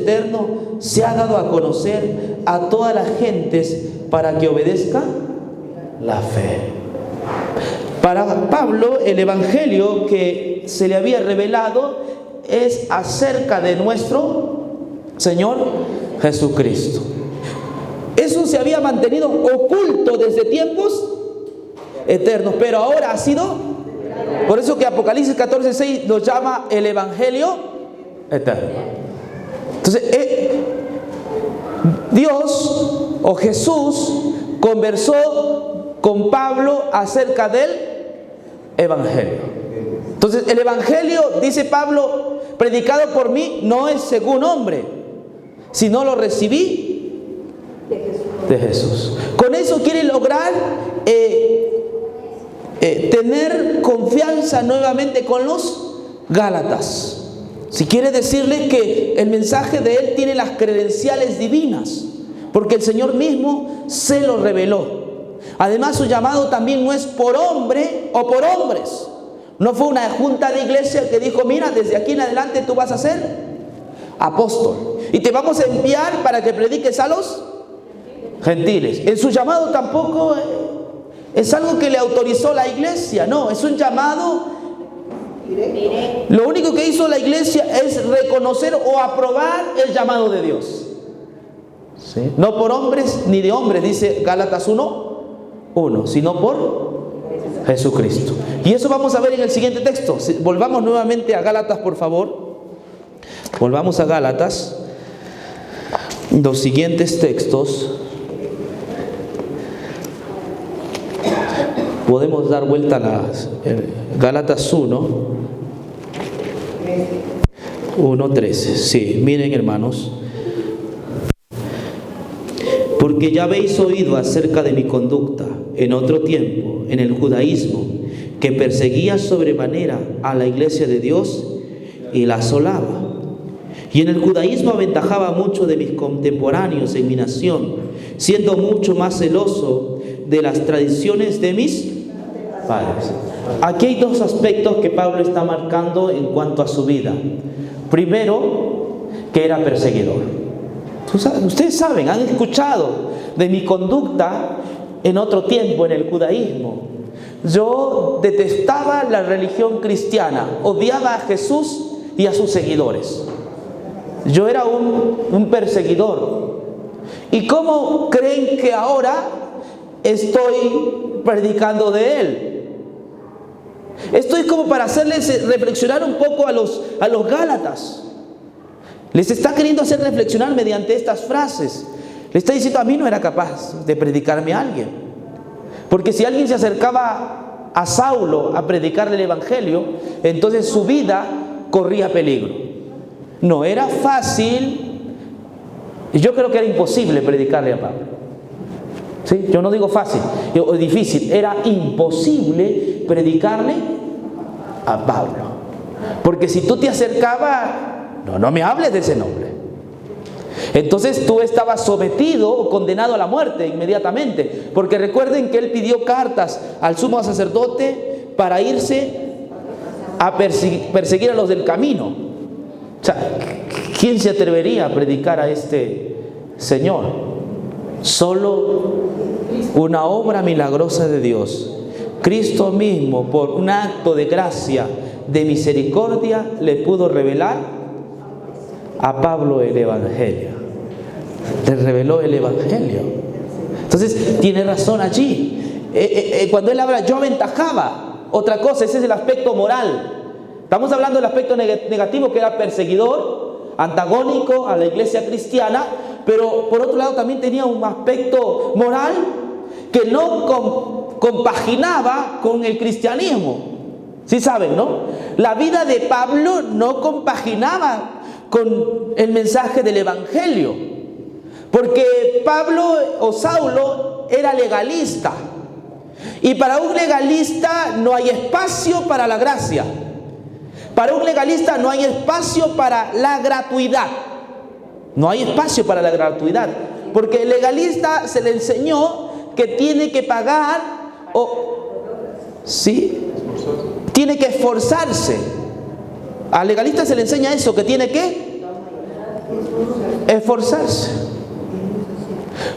eterno se ha dado a conocer a todas las gentes para que obedezca la fe. Para Pablo, el evangelio que se le había revelado es acerca de nuestro Señor Jesucristo. Eso se había mantenido oculto desde tiempos eternos, pero ahora ha sido, por eso que Apocalipsis 14:6 lo llama el evangelio eterno. Entonces, Dios o Jesús conversó con Pablo acerca del evangelio. Entonces, el evangelio, dice Pablo, predicado por mí, no es según hombre, sino lo recibí de Jesús. Con eso quiere lograr tener confianza nuevamente con los Gálatas. Si quiere decirles que el mensaje de él tiene las credenciales divinas, porque el Señor mismo se lo reveló. Además, su llamado también no es por hombre o por hombres. No fue una junta de iglesia que dijo: mira, desde aquí en adelante tú vas a ser apóstol y te vamos a enviar para que prediques a los gentiles. En su llamado tampoco es algo que le autorizó la iglesia. No, es un llamado directo. Lo único que hizo la iglesia es reconocer o aprobar el llamado de Dios. ¿Sí? No por hombres ni de hombres, dice Gálatas 1:1, sino por Jesucristo. Y eso vamos a ver en el siguiente texto. Volvamos nuevamente a Gálatas, por favor. Volvamos a Gálatas. Los siguientes textos. Podemos dar vuelta a Gálatas 1:13. Sí, miren, hermanos. Porque ya habéis oído acerca de mi conducta en otro tiempo, en el judaísmo, que perseguía sobremanera a la iglesia de Dios y la asolaba. Y en el judaísmo aventajaba mucho de mis contemporáneos en mi nación, siendo mucho más celoso de las tradiciones de mis padres. Aquí hay dos aspectos que Pablo está marcando en cuanto a su vida. Primero, que era perseguidor. Ustedes saben, han escuchado de mi conducta en otro tiempo en el judaísmo. Yo detestaba la religión cristiana, odiaba a Jesús y a sus seguidores. Yo era un perseguidor. ¿Y cómo creen que ahora estoy predicando de Él? Esto es como para hacerles reflexionar un poco a los Gálatas. Les está queriendo hacer reflexionar mediante estas frases. Le está diciendo: a mí no era capaz de predicarme a alguien. Porque si alguien se acercaba a Saulo a predicarle el evangelio, entonces su vida corría peligro. No era fácil, y yo creo que era imposible predicarle a Pablo. ¿Sí? Yo no digo fácil o difícil, era imposible predicarle a Pablo. Porque si tú te acercabas, no me hables de ese nombre. Entonces tú estabas sometido o condenado a la muerte inmediatamente. Porque recuerden que él pidió cartas al sumo sacerdote para irse a perseguir a los del camino. O sea, ¿quién se atrevería a predicar a este señor? Solo una obra milagrosa de Dios. Cristo mismo, por un acto de gracia, de misericordia, le pudo revelar a Pablo el evangelio. Le reveló el evangelio. Entonces tiene razón allí. Cuando él habla, yo aventajaba. Otra cosa, ese es el aspecto moral. Estamos hablando del aspecto negativo, que era perseguidor, antagónico a la iglesia cristiana. Pero por otro lado también tenía un aspecto moral que no compaginaba con el cristianismo. ¿Sí saben, no? La vida de Pablo no compaginaba con el mensaje del evangelio, porque Pablo o Saulo era legalista, y para un legalista no hay espacio para la gracia. Para un legalista no hay espacio para la gratuidad. No hay espacio para la gratuidad, porque el legalista se le enseñó que tiene que pagar ¿sí? Tiene que esforzarse. Al legalista se le enseña eso, que tiene que esforzarse.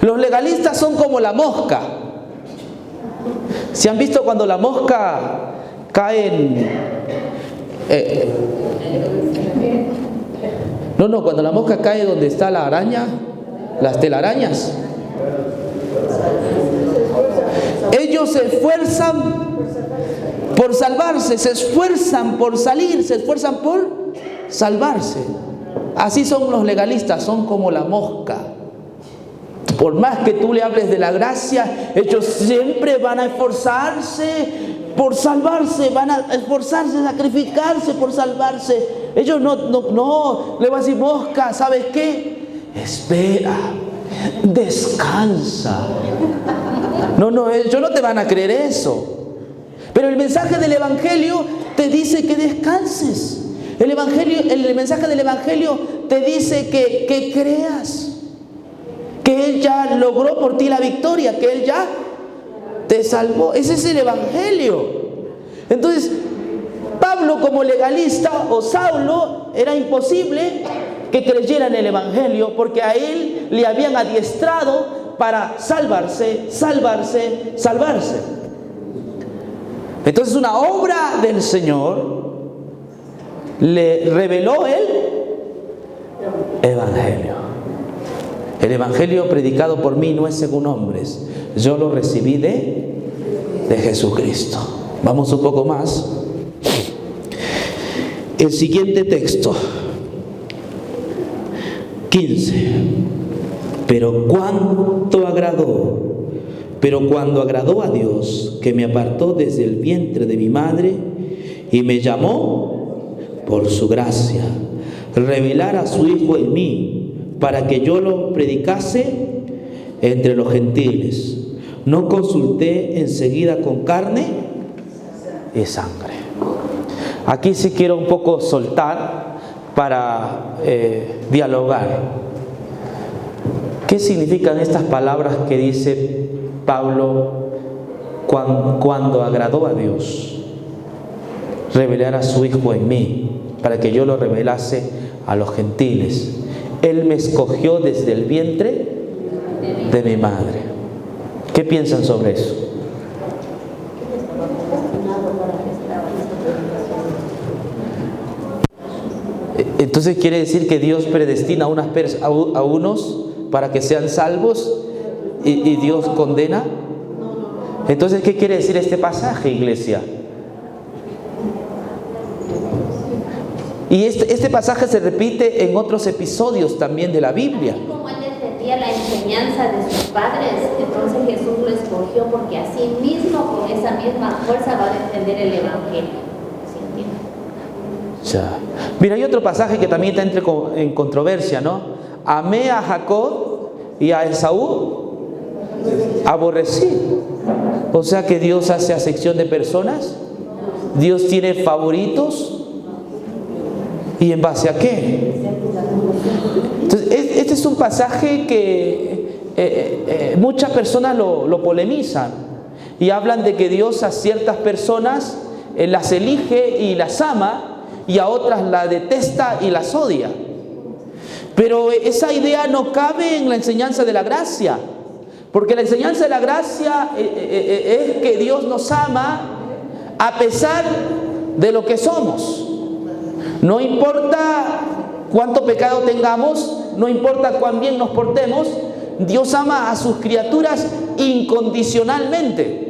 Los legalistas son como la mosca. ¿Se han visto cuando la mosca cae en... cuando la mosca cae donde está la araña, las telarañas? Ellos se esfuerzan por salvarse, se esfuerzan por salir, se esfuerzan por salvarse. Así son los legalistas, son como la mosca. Por más que tú le hables de la gracia, ellos siempre van a esforzarse por salvarse, van a esforzarse, sacrificarse por salvarse. Ellos no, le van a decir, mosca, ¿sabes qué? Espera, descansa. Ellos no te van a creer eso. Pero el mensaje del Evangelio te dice que descanses. El mensaje del Evangelio te dice que creas. Que Él ya logró por ti la victoria, que Él ya te salvó. Ese es el Evangelio. Entonces, Pablo como legalista o Saulo era imposible que creyera en el Evangelio, porque a él le habían adiestrado para salvarse. Entonces una obra del Señor le reveló el Evangelio. El Evangelio predicado por mí no es según hombres. Yo lo recibí de Jesucristo. Vamos un poco más. El siguiente texto, 15. Pero cuando agradó a Dios, que me apartó desde el vientre de mi madre y me llamó por su gracia, revelar a su Hijo en mí, para que yo lo predicase entre los gentiles. No consulté enseguida con carne y sangre. Aquí sí quiero un poco soltar para dialogar. ¿Qué significan estas palabras que dice Pablo cuando agradó a Dios? Revelar a su Hijo en mí, para que yo lo revelase a los gentiles. Él me escogió desde el vientre de mi madre. ¿Qué piensan sobre eso? Entonces quiere decir que Dios predestina a unos para que sean salvos y Dios condena. Entonces, ¿qué quiere decir este pasaje, iglesia? Y este pasaje se repite en otros episodios también de la Biblia. Así como él defendía la enseñanza de sus padres, entonces Jesús lo escogió porque así mismo, con esa misma fuerza, va a defender el Evangelio. Ya. Mira, hay otro pasaje que también está en controversia, ¿no? Amé a Jacob y a Esaú aborrecí. O sea que Dios hace acepción de personas. Dios tiene favoritos. ¿Y en base a qué? Entonces, este es un pasaje que muchas personas lo polemizan y hablan de que Dios a ciertas personas las elige y las ama, y a otras la detesta y las odia. Pero esa idea no cabe en la enseñanza de la gracia, porque la enseñanza de la gracia es que Dios nos ama a pesar de lo que somos. No importa cuánto pecado tengamos, no importa cuán bien nos portemos, Dios ama a sus criaturas incondicionalmente.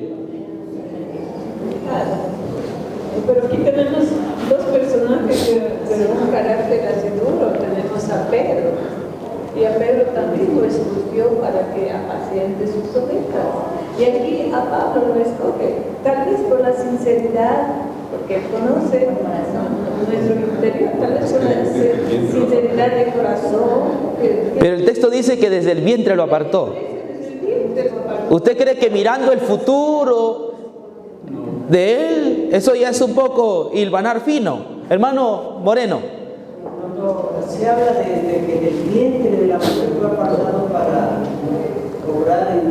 Pero aquí tenemos dos personajes de un carácter así duro. Tenemos a Pedro, y a Pedro también lo escogió para que apaciente sus ovejas. Y aquí a Pablo lo escoge, tal vez por la sinceridad, porque él conoce nuestro interior, tal vez por la sinceridad de corazón. Pero el texto dice que desde el vientre lo apartó. ¿Usted cree que mirando el futuro de él, eso ya es un poco hilvanar fino? Hermano Moreno. Cuando se habla de que del vientre de la mujer fue apartado para cobrar el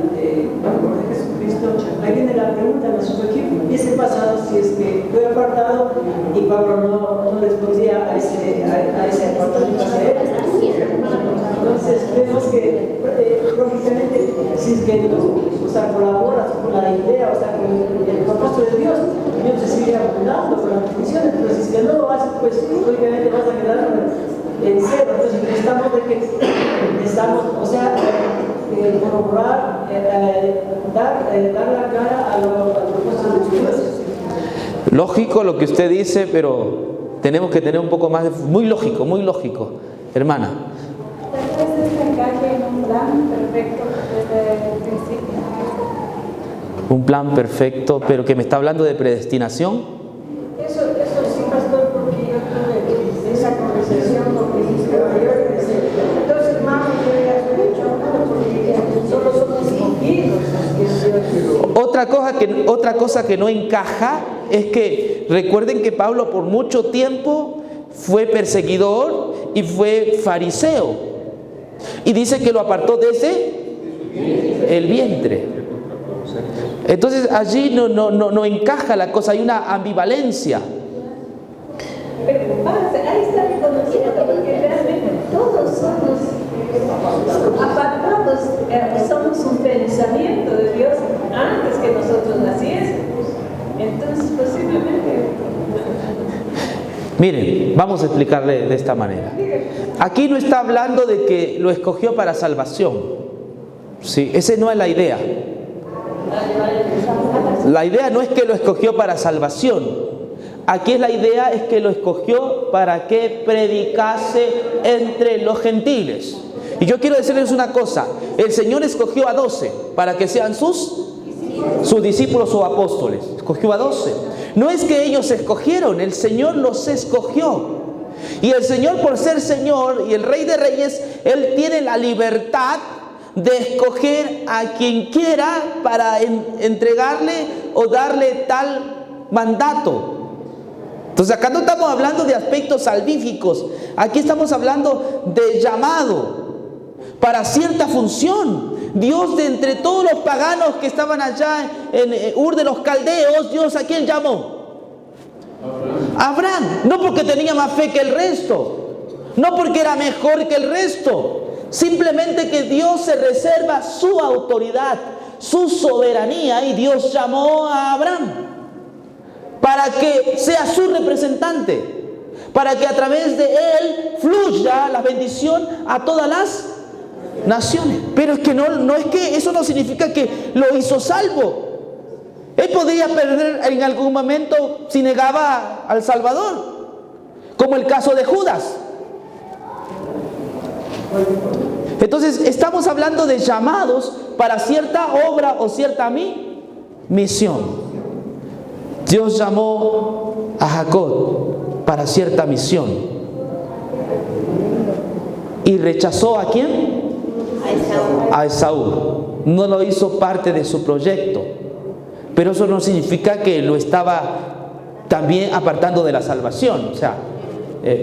amor de Jesucristo, ahí viene la pregunta, ¿qué hubiese pasado si es que fue apartado y Pablo no respondía a ese apartado hacia él? estamos, o sea, corroborar, dar la cara a los propósitos de Dios. Lógico lo que usted dice, pero tenemos que tener un poco más de... Muy lógico, hermana. Tal vez se encaje en un plan perfecto desde el principio. Un plan perfecto, pero que me está hablando de predestinación. Eso sí, pastor, porque yo tuve esa conversación con mis superiores. Entonces, hermano, yo ya he dicho, porque solo somos escogidos. Otra cosa que no encaja es que recuerden que Pablo por mucho tiempo fue perseguidor y fue fariseo. Y dice que lo apartó desde el vientre. Entonces allí no encaja la cosa, hay una ambivalencia. Pero ahí está reconociendo, porque realmente todos somos apartados, somos un pensamiento de Dios antes que nosotros naciésemos. Entonces, posiblemente... Miren, vamos a explicarle de esta manera. Aquí no está hablando de que lo escogió para salvación. Sí, esa no es la idea. La idea no es que lo escogió para salvación. Aquí la idea es que lo escogió para que predicase entre los gentiles. Y yo quiero decirles una cosa. El Señor escogió a 12 para que sean sus discípulos o apóstoles. Escogió a 12. No es que ellos se escogieron, el Señor los escogió. Y el Señor, por ser Señor y el Rey de Reyes, Él tiene la libertad de escoger a quien quiera para entregarle o darle tal mandato. Entonces acá no estamos hablando de aspectos salvíficos, aquí estamos hablando de llamado para cierta función. Dios, de entre todos los paganos que estaban allá en Ur de los Caldeos, Dios, ¿a quién llamó? Abraham. No porque tenía más fe que el resto, no porque era mejor que el resto, simplemente que Dios se reserva su autoridad, su soberanía, y Dios llamó a Abraham para que sea su representante, para que a través de él fluya la bendición a todas las naciones. Pero es que no es que eso no significa que lo hizo salvo. Él podía perder en algún momento si negaba al Salvador, como el caso de Judas. Entonces estamos hablando de llamados para cierta obra o cierta misión. Dios llamó a Jacob para cierta misión y rechazó ¿a quién? A Esaú. No lo hizo parte de su proyecto, pero eso no significa que lo estaba también apartando de la salvación. O sea,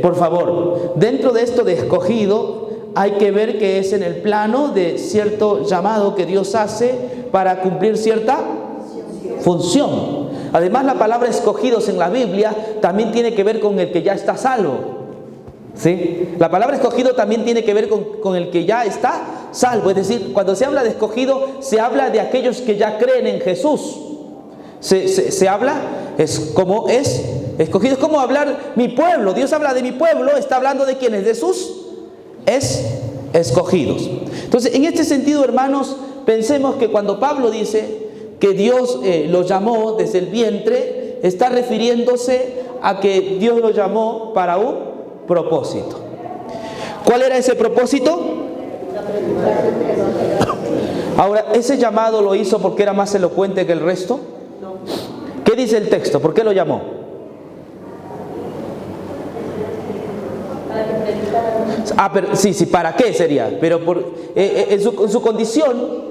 por favor, dentro de esto de escogido hay que ver que es en el plano de cierto llamado que Dios hace para cumplir cierta función. Además, la palabra escogidos en la Biblia también tiene que ver con el que ya está salvo. ¿Sí? La palabra escogido también tiene que ver con el que ya está salvo. Es decir, cuando se habla de escogido, se habla de aquellos que ya creen en Jesús. Se habla, es escogido, es como hablar mi pueblo. Dios habla de mi pueblo, está hablando de quienes, de sus escogidos. Entonces, en este sentido, hermanos, pensemos que cuando Pablo dice que Dios lo llamó desde el vientre, está refiriéndose a que Dios lo llamó para un propósito. ¿Cuál era ese propósito? Ahora, ¿ese llamado lo hizo porque era más elocuente que el resto? ¿Qué dice el texto? ¿Por qué lo llamó? Pero, sí, ¿para qué sería? Pero en su condición,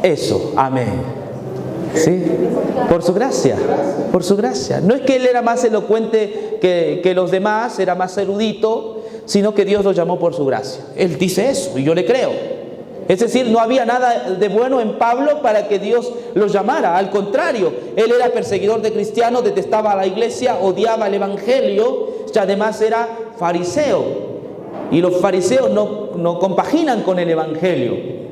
eso, amén. ¿Sí? Por su gracia. No es que él era más elocuente que los demás, era más erudito, sino que Dios lo llamó por su gracia. Él dice eso y yo le creo. Es decir, no había nada de bueno en Pablo para que Dios lo llamara. Al contrario, él era perseguidor de cristianos, detestaba a la iglesia, odiaba el evangelio y además era fariseo. Y los fariseos no compaginan con el evangelio.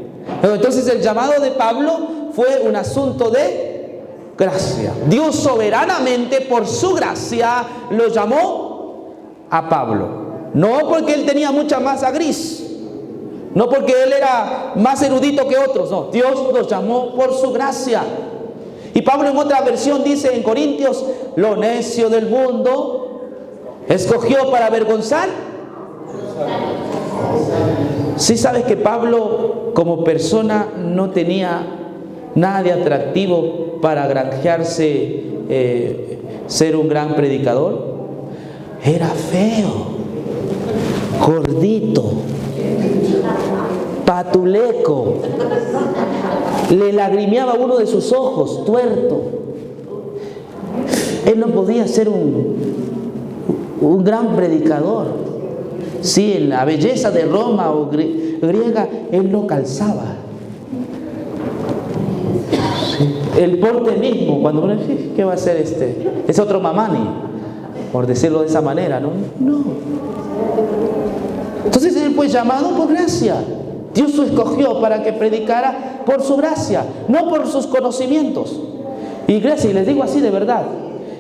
Entonces el llamado de Pablo fue un asunto de gracia. Dios soberanamente, por su gracia, lo llamó a Pablo. No porque él tenía mucha masa gris, no porque él era más erudito que otros, no. Dios los llamó por su gracia. Y Pablo en otra versión dice en Corintios, lo necio del mundo escogió para avergonzar. Sí, sabes que Pablo como persona no tenía nada de atractivo para granjearse ser un gran predicador. Era feo, gordito, patuleco, le lagrimeaba uno de sus ojos, tuerto. Él no podía ser un gran predicador. Sí, en la belleza de Roma o griega, él no calzaba. Sí. El porte mismo, cuando uno dice, ¿qué va a hacer este? Es otro mamani, por decirlo de esa manera, ¿no? No. Entonces él fue llamado por gracia. Dios lo escogió para que predicara por su gracia, no por sus conocimientos. Iglesia, y les digo así de verdad,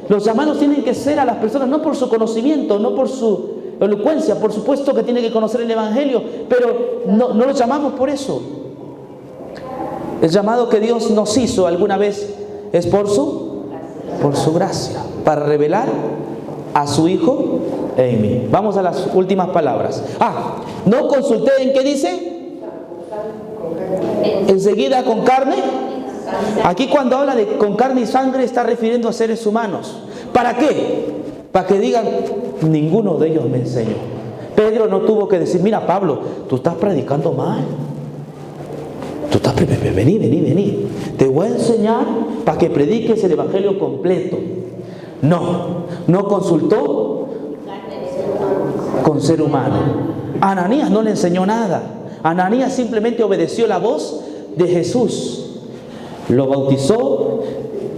los llamados tienen que ser a las personas no por su conocimiento, no por su elocuencia. Por supuesto que tiene que conocer el Evangelio, pero no los llamamos por eso. El llamado que Dios nos hizo alguna vez es por su gracia, para revelar a su Hijo en mí. Vamos a las últimas palabras. No consulté en qué dice. Enseguida con carne. Aquí cuando habla de con carne y sangre está refiriendo a seres humanos. ¿Para qué? Para que digan, ninguno de ellos me enseñó. Pedro no tuvo que decir, mira Pablo, tú estás predicando mal. Tú estás, vení. Te voy a enseñar para que prediques el Evangelio completo. No consultó con ser humano. Ananías no le enseñó nada. Ananías simplemente obedeció la voz de Jesús. Lo bautizó,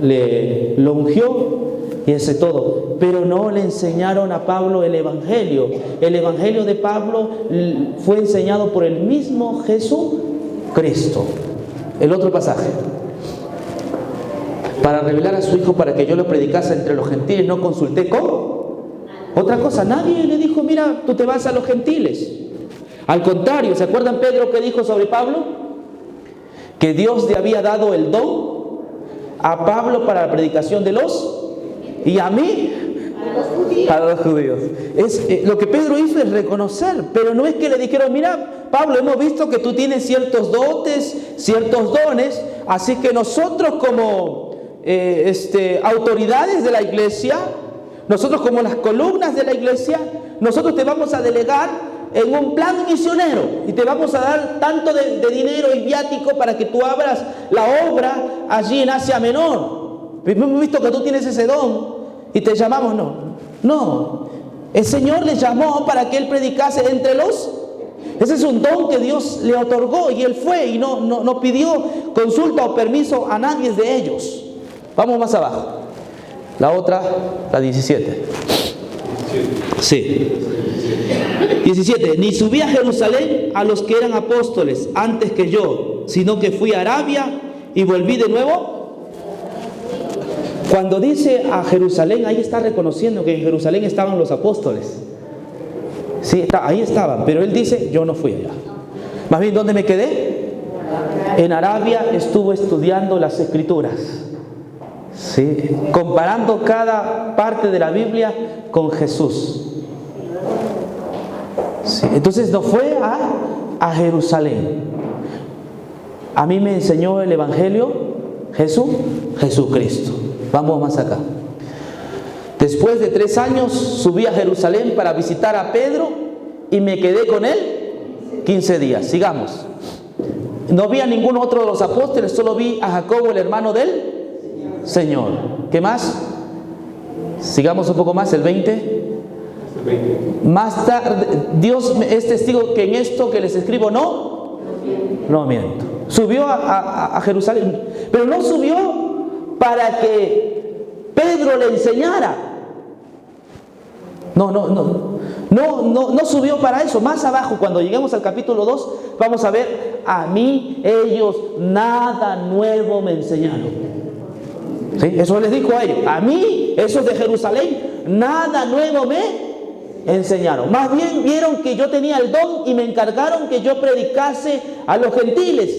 lo ungió y ese todo. Pero no le enseñaron a Pablo el Evangelio. El Evangelio de Pablo fue enseñado por el mismo Jesucristo. El otro pasaje. Para revelar a su Hijo para que yo lo predicase entre los gentiles, no consulté con otra cosa. Nadie le dijo, mira, tú te vas a los gentiles. Al contrario, ¿se acuerdan Pedro que dijo sobre Pablo? Que Dios le había dado el don a Pablo para la predicación de los, y a mí, a los judíos. Lo que Pedro hizo es reconocer, pero no es que le dijeron, mira, Pablo, hemos visto que tú tienes ciertos dotes, ciertos dones, así que nosotros como autoridades de la iglesia, nosotros como las columnas de la iglesia, nosotros te vamos a delegar en un plan misionero y te vamos a dar tanto de dinero y viático para que tú abras la obra allí en Asia Menor. Hemos visto que tú tienes ese don y te llamamos. No, el Señor le llamó para que él predicase entre los. Ese es un don que Dios le otorgó y él fue y no pidió consulta o permiso a nadie de ellos. Vamos más abajo. La otra, la 17. Sí. 17. Ni subí a Jerusalén a los que eran apóstoles antes que yo, sino que fui a Arabia y volví de nuevo. Cuando dice a Jerusalén, ahí está reconociendo que en Jerusalén estaban los apóstoles. Sí, ahí estaban, pero él dice, yo no fui allá. Más bien, ¿dónde me quedé? En Arabia estuvo estudiando las Escrituras. Sí, comparando cada parte de la Biblia con Jesús. Sí, entonces no fue a Jerusalén. A mí me enseñó el Evangelio Jesucristo. Vamos más acá. Después de 3 años subí a Jerusalén para visitar a Pedro y me quedé con él 15 días. Sigamos. No vi a ningún otro de los apóstoles, solo vi a Jacobo, el hermano del Señor. ¿Qué más? Sigamos un poco más, el 20. Más tarde, Dios es testigo que en esto que les escribo no miento. Subió a Jerusalén, pero no subió para que Pedro le enseñara. No subió para eso. Más abajo, cuando lleguemos al capítulo 2, vamos a ver, a mí ellos nada nuevo me enseñaron. ¿Sí? Eso les dijo a ellos. A mí, esos de Jerusalén, nada nuevo me enseñaron. Más bien vieron que yo tenía el don y me encargaron que yo predicase a los gentiles,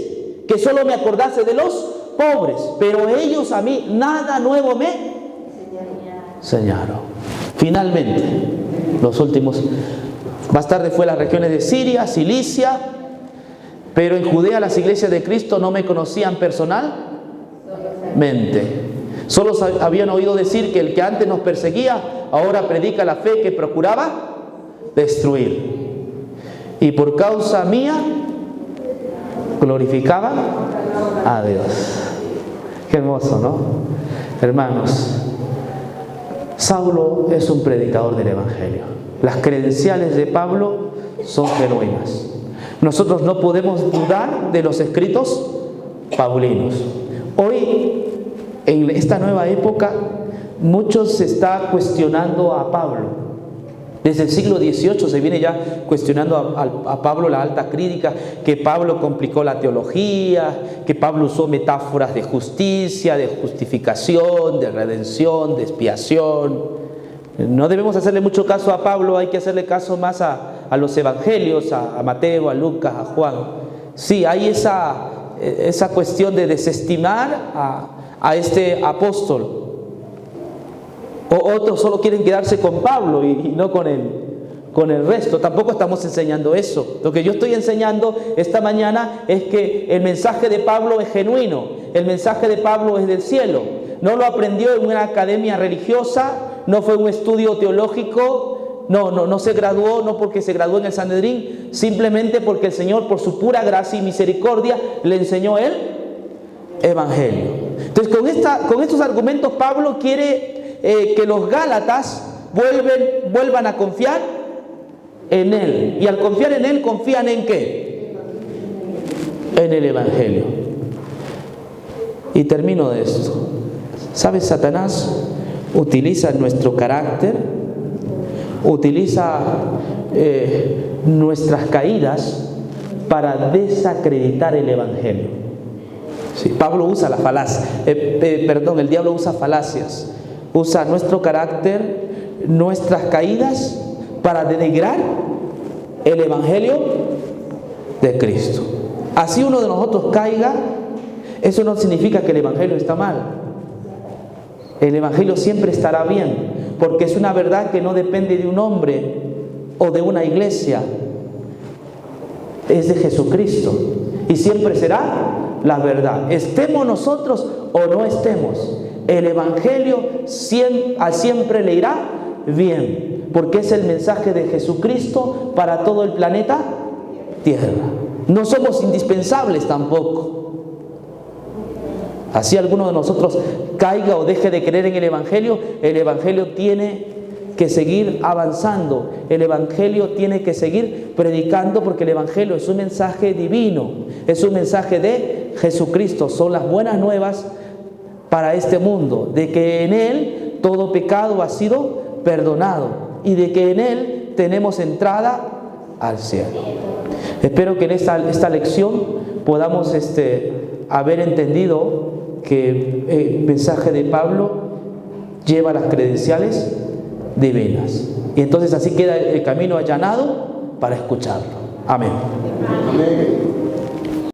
que solo me acordase de los pobres. Pero ellos a mí nada nuevo me enseñaron. Finalmente, los últimos, más tarde fue las regiones de Siria, Cilicia, pero en Judea las iglesias de Cristo no me conocían personalmente. Solo habían oído decir que el que antes nos perseguía, ahora predica la fe que procuraba destruir. Y por causa mía, glorificaban a Dios. Qué hermoso, ¿no? Hermanos, Saulo es un predicador del Evangelio. Las credenciales de Pablo son genuinas. Nosotros no podemos dudar de los escritos paulinos. Hoy, en esta nueva época, muchos se está cuestionando a Pablo. Desde el siglo XVIII se viene ya cuestionando a Pablo la alta crítica, que Pablo complicó la teología, que Pablo usó metáforas de justicia, de justificación, de redención, de expiación. No debemos hacerle mucho caso a Pablo, hay que hacerle caso más a los evangelios, a Mateo, a Lucas, a Juan. Sí, hay esa cuestión de desestimar a este apóstol. O otros solo quieren quedarse con Pablo y no con el resto. Tampoco estamos enseñando eso. Lo que yo estoy enseñando esta mañana es que el mensaje de Pablo es genuino. El mensaje de Pablo es del cielo. No lo aprendió en una academia religiosa, no fue un estudio teológico, no se graduó, no porque se graduó en el Sanedrín, simplemente porque el Señor, por su pura gracia y misericordia, le enseñó el Evangelio. Entonces, con estos argumentos, Pablo quiere que los gálatas vuelvan a confiar en Él. Y al confiar en Él, ¿confían en qué? En el Evangelio. Y termino de esto. ¿Sabes? Satanás utiliza nuestro carácter, utiliza nuestras caídas para desacreditar el Evangelio. Sí, Pablo usa la falacia, el diablo usa falacias. Usa nuestro carácter, nuestras caídas para denigrar el Evangelio de Cristo. Así uno de nosotros caiga, eso no significa que el Evangelio está mal. El Evangelio siempre estará bien, porque es una verdad que no depende de un hombre o de una iglesia. Es de Jesucristo y siempre será la verdad. Estemos nosotros o no estemos, el Evangelio siempre le irá bien, porque es el mensaje de Jesucristo para todo el planeta Tierra. No somos indispensables tampoco. Así alguno de nosotros caiga o deje de creer en el Evangelio tiene que seguir avanzando. El Evangelio tiene que seguir predicando, porque el Evangelio es un mensaje divino, es un mensaje de Jesucristo. Son las buenas nuevas para este mundo, de que en Él todo pecado ha sido perdonado y de que en Él tenemos entrada al cielo. Espero que en esta lección podamos haber entendido que el mensaje de Pablo lleva las credenciales divinas. Y entonces así queda el camino allanado para escucharlo. Amén. Amén.